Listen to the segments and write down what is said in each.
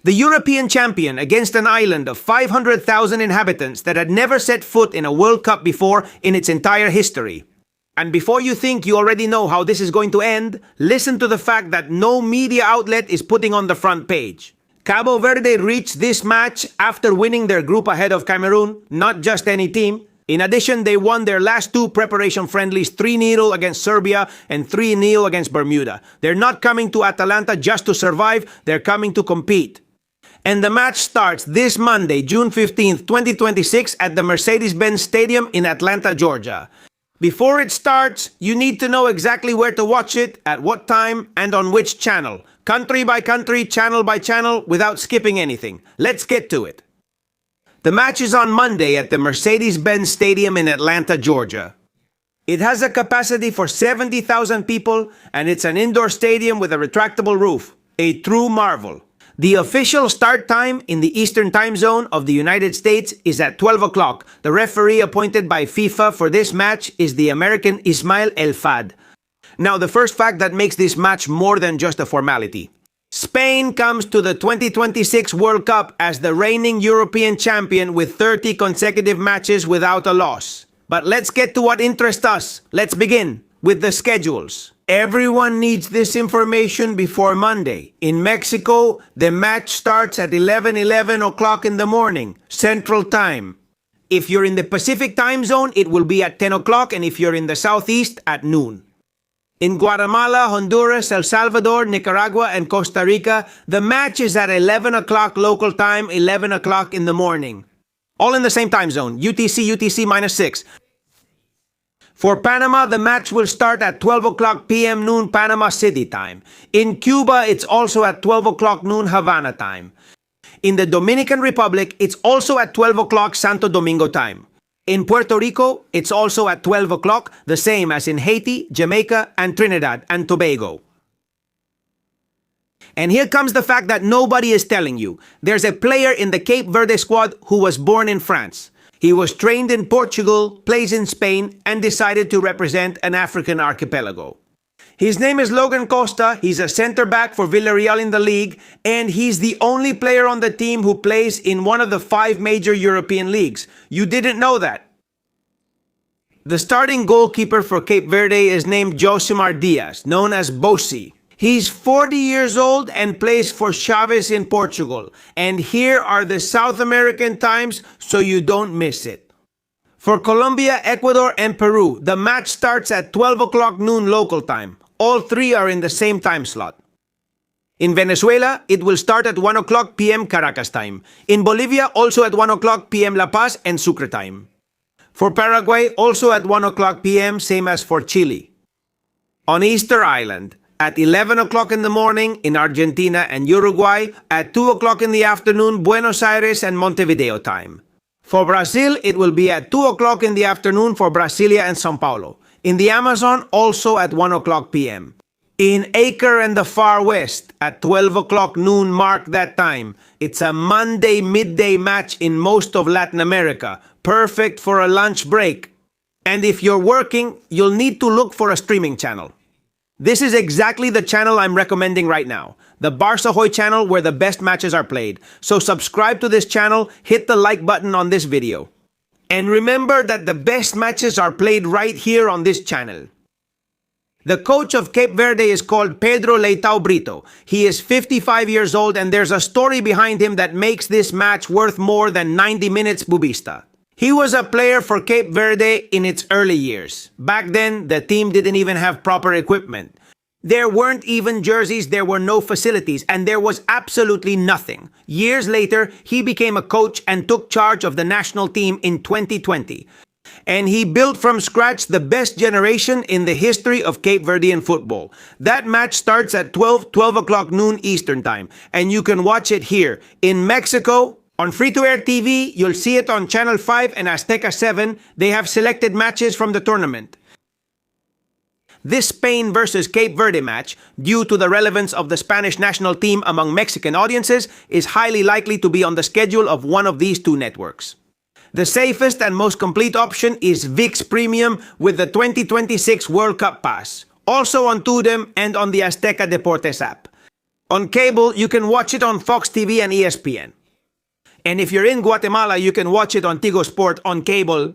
The European champion against an island of 500,000 inhabitants that had never set foot in a World Cup before in its entire history. And before you think you already know how this is going to end, listen to the fact that no media outlet is putting on the front page. Cabo Verde reached this match after winning their group ahead of Cameroon, not just any team. In addition, they won their last two preparation friendlies 3-0 against Serbia and 3-0 against Bermuda. They're not coming to Atalanta just to survive, they're coming to compete. And the match starts this Monday, June 15th, 2026 at the Mercedes-Benz Stadium in Atlanta, Georgia. Before it starts, you need to know exactly where to watch it, at what time, and on which channel. Country by country, channel by channel, without skipping anything. Let's get to it. The match is on Monday at the Mercedes-Benz Stadium in Atlanta, Georgia. It has a capacity for 70,000 people, and it's an indoor stadium with a retractable roof. A true marvel. The official start time in the Eastern Time Zone of the United States is at 12 o'clock. The referee appointed by FIFA for this match is the American Ismail El Fad. Now, the first fact that makes this match more than just a formality. Spain comes to the 2026 World Cup as the reigning European champion with 30 consecutive matches without a loss. But let's get to what interests us. Let's begin with the schedules. Everyone needs this information before Monday. In Mexico, the match starts at 11 o'clock in the morning, Central Time. If you're in the Pacific Time Zone, it will be at 10 o'clock, and if you're in the Southeast, at noon. In Guatemala, Honduras, El Salvador, Nicaragua, and Costa Rica, the match is at 11 o'clock local time, 11 o'clock in the morning. All in the same time zone, UTC -6. For Panama, the match will start at 12 o'clock p.m. noon Panama City time. In Cuba, it's also at 12 o'clock noon Havana time. In the Dominican Republic, it's also at 12 o'clock Santo Domingo time. In Puerto Rico, it's also at 12 o'clock, the same as in Haiti, Jamaica, and Trinidad and Tobago. And here comes the fact that nobody is telling you. There's a player in the Cape Verde squad who was born in France. He was trained in Portugal, plays in Spain, and decided to represent an African archipelago. His name is Logan Costa, he's a center-back for Villarreal in the league, and he's the only player on the team who plays in one of the 5 major European leagues. You didn't know that. The starting goalkeeper for Cape Verde is named Josimar Diaz, known as Bosi. He's 40 years old and plays for Chaves in Portugal. And here are the South American times so you don't miss it. For Colombia, Ecuador, and Peru, the match starts at 12 o'clock noon local time. All 3 are in the same time slot. In Venezuela, it will start at 1 o'clock p.m. Caracas time. In Bolivia, also at 1 o'clock p.m. La Paz and Sucre time. For Paraguay, also at 1 o'clock p.m., same as for Chile. On Easter Island, at 11 o'clock in the morning in Argentina and Uruguay, at 2 o'clock in the afternoon Buenos Aires and Montevideo time. For Brazil, it will be at 2 o'clock in the afternoon for Brasilia and São Paulo. In the Amazon, also at 1 o'clock p.m. In Acre and the Far West, at 12 o'clock noon mark that time. It's a Monday midday match in most of Latin America, perfect for a lunch break. And if you're working, you'll need to look for a streaming channel. This is exactly the channel I'm recommending right now, the Barça Hoy channel where the best matches are played. So subscribe to this channel, hit the like button on this video. And remember that the best matches are played right here on this channel. The coach of Cape Verde is called Pedro Leitao Brito. He is 55 years old and there's a story behind him that makes this match worth more than 90 minutes Bubista. He was a player for Cape Verde in its early years. Back then, the team didn't even have proper equipment. There weren't even jerseys, there were no facilities, and there was absolutely nothing. Years later, he became a coach and took charge of the national team in 2020. And he built from scratch the best generation in the history of Cape Verdean football. That match starts at 12 o'clock noon Eastern Time, and you can watch it here. In Mexico, on free-to-air TV, you'll see it on Channel 5 and Azteca 7. They have selected matches from the tournament. This Spain versus Cape Verde match, due to the relevance of the Spanish national team among Mexican audiences, is highly likely to be on the schedule of one of these 2 networks. The safest and most complete option is ViX Premium with the 2026 World Cup Pass, also on Tudem and on the Azteca Deportes app. On cable, you can watch it on Fox TV and ESPN. And if you're in Guatemala, you can watch it on Tigo Sport on cable.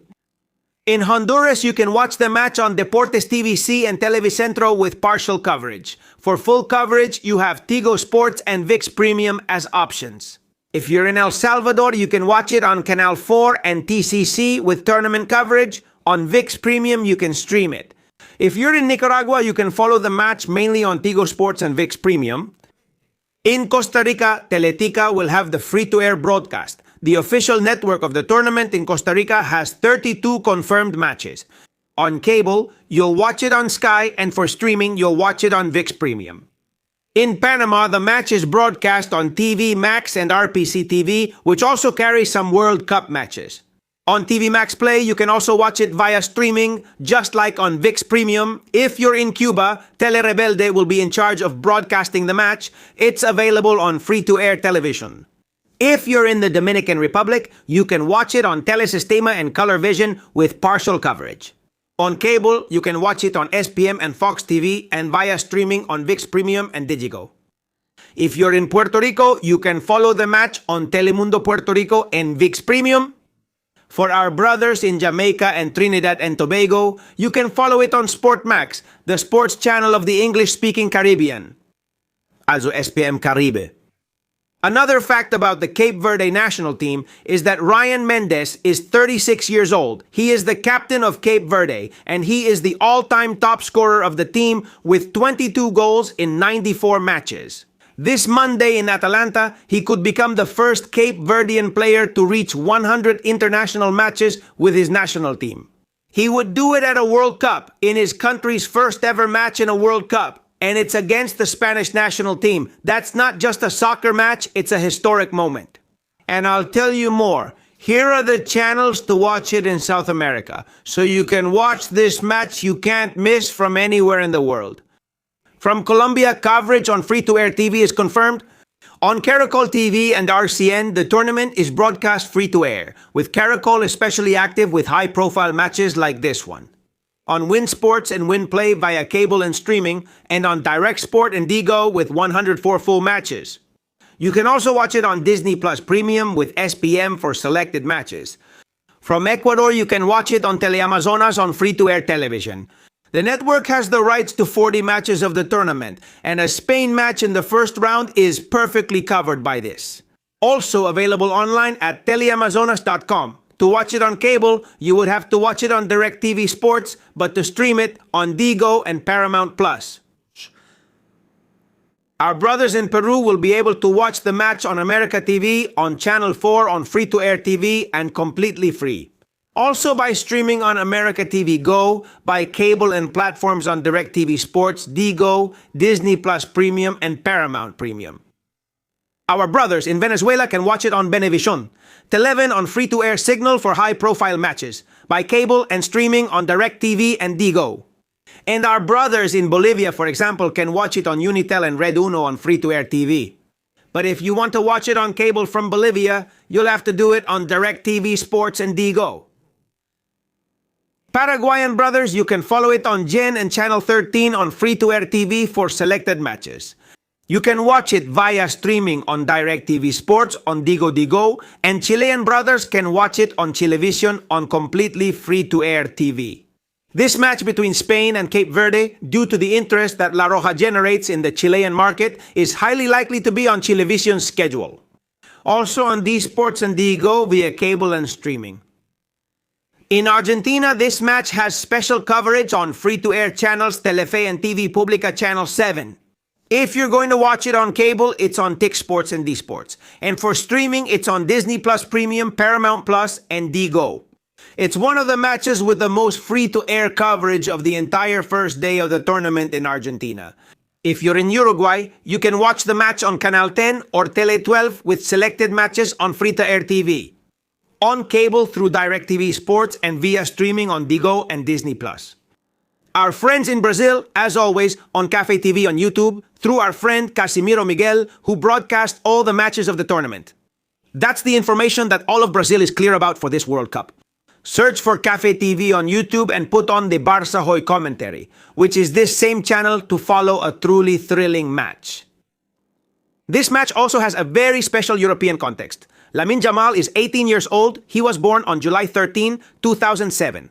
In Honduras, you can watch the match on Deportes TVC and Televicentro with partial coverage. For full coverage, you have Tigo Sports and ViX Premium as options. If you're in El Salvador, you can watch it on Canal 4 and TCC with tournament coverage. On ViX Premium, you can stream it. If you're in Nicaragua, you can follow the match mainly on Tigo Sports and ViX Premium. In Costa Rica, Teletica will have the free-to-air broadcast. The official network of the tournament in Costa Rica has 32 confirmed matches. On cable, you'll watch it on Sky, and for streaming, you'll watch it on ViX Premium. In Panama, the match is broadcast on TV Max and RPC TV, which also carries some World Cup matches. On TV Max Play, you can also watch it via streaming, just like on ViX Premium. If you're in Cuba, Verde will be in charge of broadcasting the match. It's available on free-to-air television. If you're in the Dominican Republic, you can watch it on Telesistema and Color Vision with partial coverage. On cable, you can watch it on SPM and Fox TV and via streaming on ViX Premium and Digigo. If you're in Puerto Rico, you can follow the match on Telemundo Puerto Rico and ViX Premium. For our brothers in Jamaica and Trinidad and Tobago, you can follow it on Sport Max, the sports channel of the English-speaking Caribbean. Also SPM Caribe. Another fact about the Cape Verde national team is that Ryan Mendes is 36 years old. He is the captain of Cape Verde, and he is the all-time top scorer of the team with 22 goals in 94 matches. This Monday in Atalanta, he could become the first Cape Verdean player to reach 100 international matches with his national team. He would do it at a World Cup, in his country's first ever match in a World Cup, and it's against the Spanish national team. That's not just a soccer match, it's a historic moment. And I'll tell you more. Here are the channels to watch it in South America, so you can watch this match you can't miss from anywhere in the world. From Colombia, coverage on free-to-air TV is confirmed. On Caracol TV and RCN, the tournament is broadcast free-to-air, with Caracol especially active with high-profile matches like this one. On Win Sports and Win Play via cable and streaming, and on Direct Sport and Digo with 104 full matches. You can also watch it on Disney Plus Premium with SPM for selected matches. From Ecuador, you can watch it on Teleamazonas on free-to-air television. The network has the rights to 40 matches of the tournament, and a Spain match in the first round is perfectly covered by this. Also available online at teleamazonas.com. To watch it on cable, you would have to watch it on DirecTV Sports, but to stream it on Digo and Paramount Plus. Our brothers in Peru will be able to watch the match on America TV, on Channel 4, on free-to-air TV, and completely free. Also by streaming on America TV Go, by cable and platforms on DirecTV Sports, Digo, Disney Plus Premium, and Paramount Premium. Our brothers in Venezuela can watch it on Venevisión, Televen on free-to-air signal for high-profile matches, by cable and streaming on DirecTV and Digo. And our brothers in Bolivia, for example, can watch it on Unitel and Red Uno on free-to-air TV. But if you want to watch it on cable from Bolivia, you'll have to do it on DirecTV Sports and Digo. Paraguayan brothers, you can follow it on Gen and Channel 13 on free-to-air TV for selected matches. You can watch it via streaming on DirecTV Sports on Digo, and Chilean brothers can watch it on Chilevisión on completely free-to-air TV. This match between Spain and Cape Verde, due to the interest that La Roja generates in the Chilean market, is highly likely to be on Chilevisión's schedule. Also on D Sports and Digo via cable and streaming. In Argentina, this match has special coverage on free-to-air channels Telefe and TV Pública Channel 7. If you're going to watch it on cable, it's on TIC Sports and D Sports. And for streaming, it's on Disney Plus Premium, Paramount Plus, and Digo. It's one of the matches with the most free-to-air coverage of the entire first day of the tournament in Argentina. If you're in Uruguay, you can watch the match on Canal 10 or Tele 12 with selected matches on free-to-air TV. On cable through DirecTV Sports and via streaming on Digo and Disney+. Our friends in Brazil, as always, on Cafe TV on YouTube, through our friend Casimiro Miguel, who broadcasts all the matches of the tournament. That's the information that all of Brazil is clear about for this World Cup. Search for Cafe TV on YouTube and put on the Barça Hoy commentary, which is this same channel to follow a truly thrilling match. This match also has a very special European context. Lamine Yamal is 18 years old. He was born on July 13, 2007.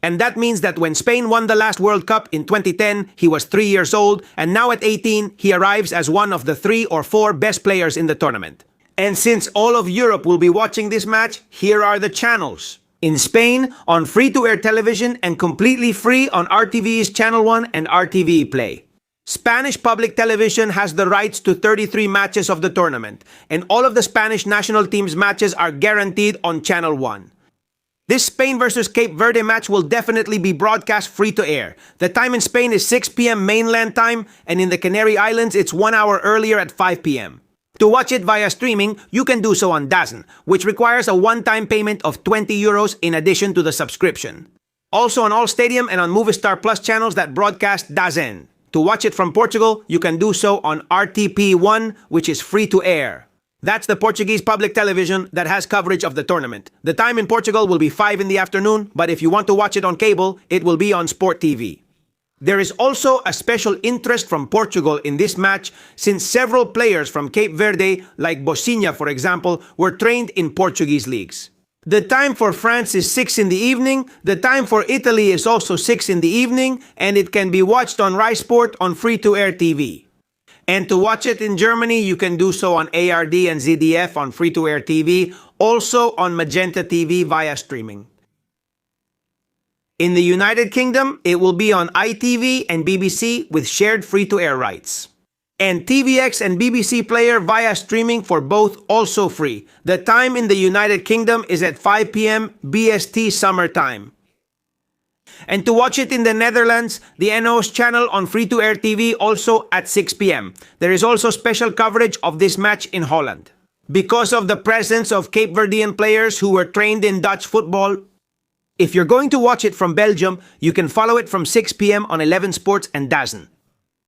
And that means that when Spain won the last World Cup in 2010, he was 3 years old, and now at 18, he arrives as one of the 3 or 4 best players in the tournament. And since all of Europe will be watching this match, here are the channels. In Spain, on free-to-air television and completely free on RTV's Channel 1 and RTV Play. Spanish public television has the rights to 33 matches of the tournament, and all of the Spanish national team's matches are guaranteed on Channel 1. This Spain versus Cape Verde match will definitely be broadcast free-to-air. The time in Spain is 6 p.m. mainland time, and in the Canary Islands, it's 1 hour earlier at 5 p.m. To watch it via streaming, you can do so on DAZN, which requires a one-time payment of €20 in addition to the subscription. Also on All Stadium and on Movistar Plus channels that broadcast DAZN. To watch it from Portugal, you can do so on RTP1, which is free-to-air. That's the Portuguese public television that has coverage of the tournament. The time in Portugal will be 5 in the afternoon, but if you want to watch it on cable, it will be on Sport TV. There is also a special interest from Portugal in this match since several players from Cape Verde, like Bocinha for example, were trained in Portuguese leagues. The time for France is 6 in the evening, the time for Italy is also 6 in the evening, and it can be watched on Rai Sport on free-to-air TV. And to watch it in Germany, you can do so on ARD and ZDF on free-to-air TV, also on Magenta TV via streaming. In the United Kingdom, it will be on ITV and BBC with shared free-to-air rights. And TVX and BBC Player via streaming for both also free. The time in the United Kingdom is at 5 p.m. BST summer time. And to watch it in the Netherlands, the NOS channel on free-to-air TV also at 6 p.m. There is also special coverage of this match in Holland. Because of the presence of Cape Verdean players who were trained in Dutch football, if you're going to watch it from Belgium, you can follow it from 6 p.m. on 11 Sports and DAZN.